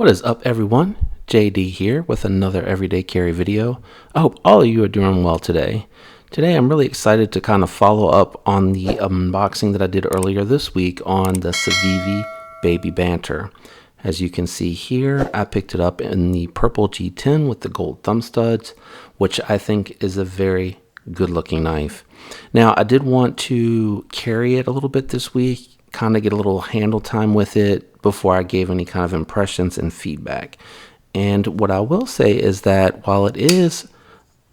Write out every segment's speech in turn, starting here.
What is up, everyone? JD here with another everyday carry video. I hope all of you are doing well today. Today I'm really excited to kind of follow up on the unboxing that I did earlier this week on the Civivi Baby Banter. As you can see here, I picked it up in the purple G10 with the gold thumb studs, which I think is a very good looking knife. Now, I did want to carry it a little bit this week, kind of get a little handle time with it before I gave any kind of impressions and feedback. And what I will say is that while it is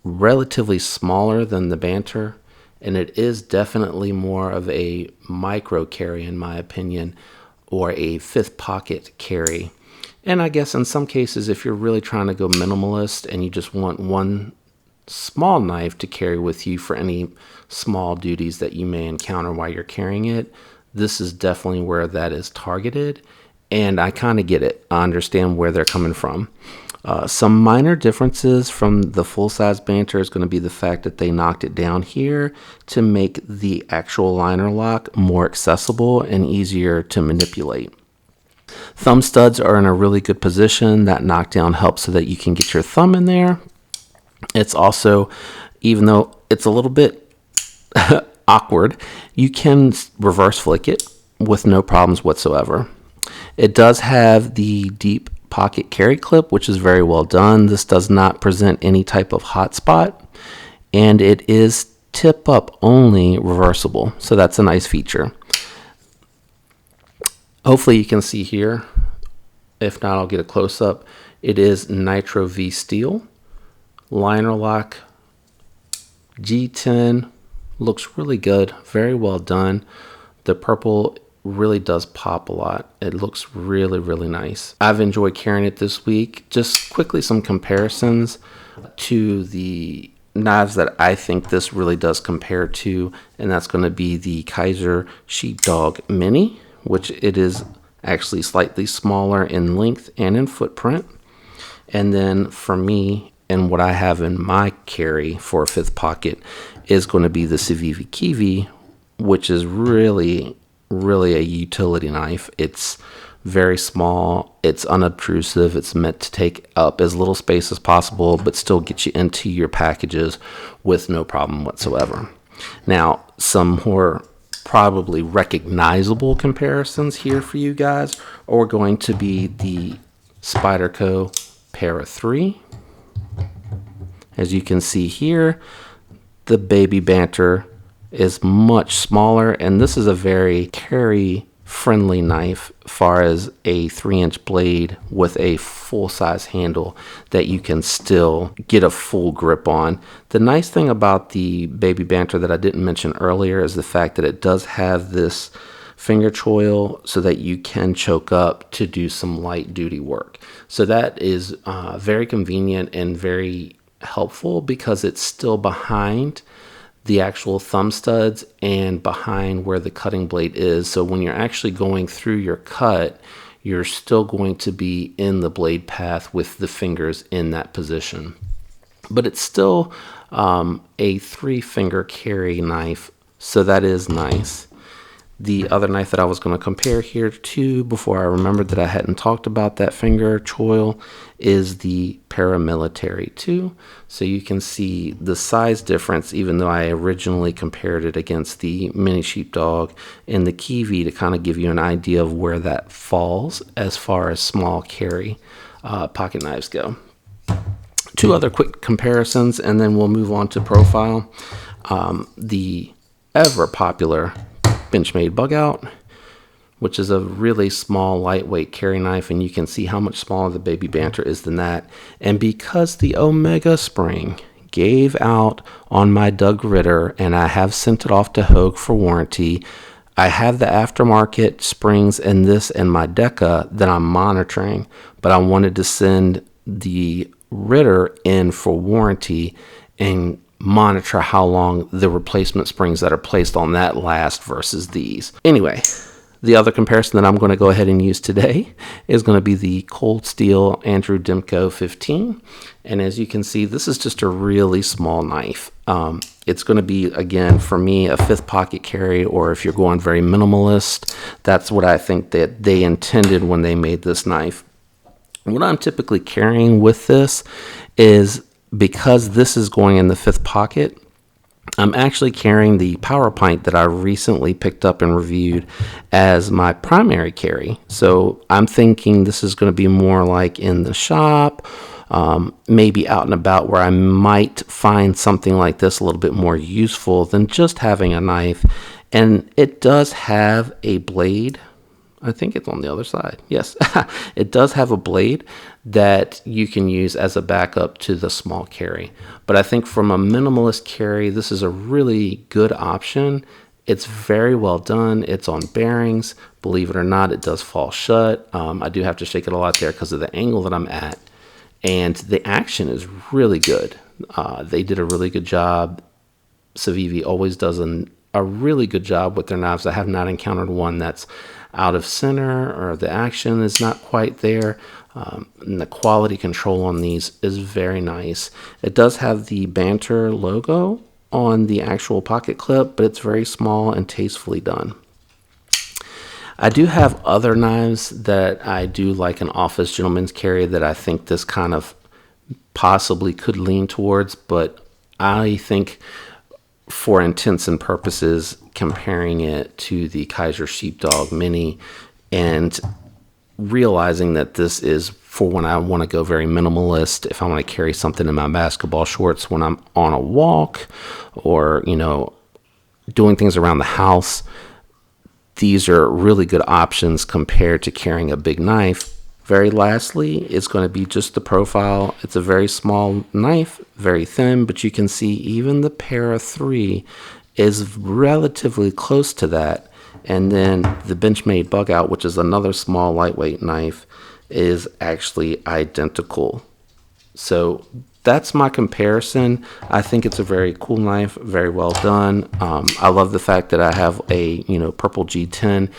relatively smaller than the Banter, and it is definitely more of a micro carry in my opinion, or a fifth pocket carry. And I guess in some cases, if you're really trying to go minimalist and you just want one small knife to carry with you for any small duties that you may encounter while you're carrying it, this is definitely where that is targeted. And I kind of get it. I understand where they're coming from. Some minor differences from the full-size Banter is going to be the fact that they knocked it down here to make the actual liner lock more accessible and easier to manipulate. Thumb studs are in a really good position. That knockdown helps so that you can get your thumb in there. It's also, even though it's a little bit awkward, you can reverse flick it with no problems whatsoever. It does have the deep pocket carry clip, which is very well done. This does not present any type of hot spot, and it is tip up only reversible, so that's a nice feature. Hopefully you can see here. If not, I'll get a close-up. It is Nitro V steel, liner lock, G10, looks really good, very well done. The purple really does pop a lot. It looks really nice. I've enjoyed carrying it this week. Just quickly some comparisons to the knives that I think this really does compare to, and that's going to be the Kaiser Sheepdog Mini, which it is actually slightly smaller in length and in footprint. And then for me, and what I have in my carry for a fifth pocket is going to be the Civivi Kiwi, which is really a utility knife. It's very small, it's unobtrusive, it's meant to take up as little space as possible but still get you into your packages with no problem whatsoever. Now, some more probably recognizable comparisons here for you guys are going to be the Spyderco Para 3. As you can see here, the Baby Banter is much smaller, and this is a very carry friendly knife as far as a 3-inch blade with a full-size handle that you can still get a full grip on. The nice thing about the Baby Banter that I didn't mention earlier is the fact that it does have this finger choil so that you can choke up to do some light duty work. So that is very convenient and very helpful because it's still behind the actual thumb studs and behind where the cutting blade is. So when you're actually going through your cut, you're still going to be in the blade path with the fingers in that position. But it's still a 3-finger carry knife, so that is nice. The other knife that I was going to compare here to, before I remembered that I hadn't talked about that finger choil, is the Paramilitary 2. So you can see the size difference, even though I originally compared it against the Mini Sheepdog and the Kiwi to kind of give you an idea of where that falls as far as small carry pocket knives go. Two other quick comparisons, and then we'll move on to profile. The ever popular Benchmade Bug Out, which is a really small lightweight carry knife, and you can see how much smaller the Baby Banter is than that. And because the Omega spring gave out on my Doug Ritter and I have sent it off to Hogue for warranty, I have the aftermarket springs in this and my Deca that I'm monitoring, but I wanted to send the Ritter in for warranty and monitor how long the replacement springs that are placed on that last versus these. Anyway, the other comparison that I'm going to go ahead and use today is going to be the Cold Steel Andrew Demko 15. And as you can see, this is just a really small knife. It's going to be, again, for me, a fifth pocket carry, or if you're going very minimalist, that's what I think that they intended when they made this knife. What I'm typically carrying with this is, because this is going in the 5th pocket, I'm actually carrying the Power Pint that I recently picked up and reviewed as my primary carry. So I'm thinking this is going to be more like in the shop, maybe out and about, where I might find something like this a little bit more useful than just having a knife. And it does have a blade. I think it's on the other side. Yes, it does have a blade that you can use as a backup to the small carry. But I think from a minimalist carry, this is a really good option. It's very well done. It's on bearings. Believe it or not, it does fall shut. I do have to shake it a lot there because of the angle that I'm at. And the action is really good. They did a really good job. Civivi always does a really good job with their knives. I have not encountered one that's out of center or the action is not quite there. And the quality control on these is very nice. It does have the Banter logo on the actual pocket clip, but it's very small and tastefully done. I do have other knives that I do like an office gentleman's carry that I think this kind of possibly could lean towards, but I think for intents and purposes, comparing it to the Kaiser Sheepdog Mini and realizing that this is for when I want to go very minimalist, if I want to carry something in my basketball shorts when I'm on a walk or, doing things around the house, these are really good options compared to carrying a big knife. Very lastly, it's going to be just the profile. It's a very small knife, very thin, but you can see even the Para 3 is relatively close to that. And then the Benchmade Bug Out, which is another small lightweight knife, is actually identical. So that's my comparison. I think it's a very cool knife, very well done. I love the fact that I have a purple G10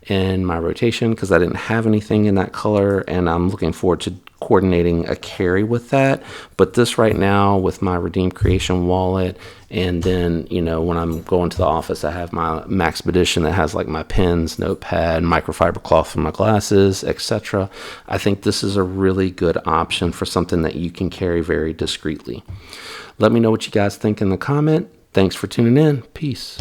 in my rotation because I didn't have anything in that color, and I'm looking forward to coordinating a carry with that. But this right now with my Redeemed Creation wallet, and then when I'm going to the office, I have my Maxpedition that has like my pens, notepad, microfiber cloth for my glasses, etc. I think this is a really good option for something that you can carry very discreetly. Let me know what you guys think in the comment. Thanks for tuning in. Peace.